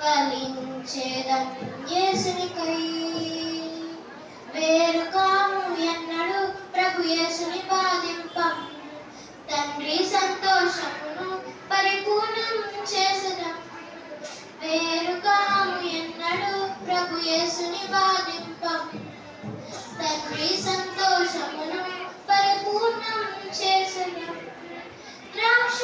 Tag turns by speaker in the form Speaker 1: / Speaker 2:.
Speaker 1: ఫలించేదం యేసునికై. వేరుకాము ఎన్నడు ప్రభు యేసుని బాధింపం, తండ్రి సంతోషమును పరిపూర్ణం చేసెదం. వేరుకాము ఎన్నడు ప్రభు యేసుని బాధింపం, తండ్రి సంతోషమును పరిపూర్ణం చేసెదం. ద్రాక్ష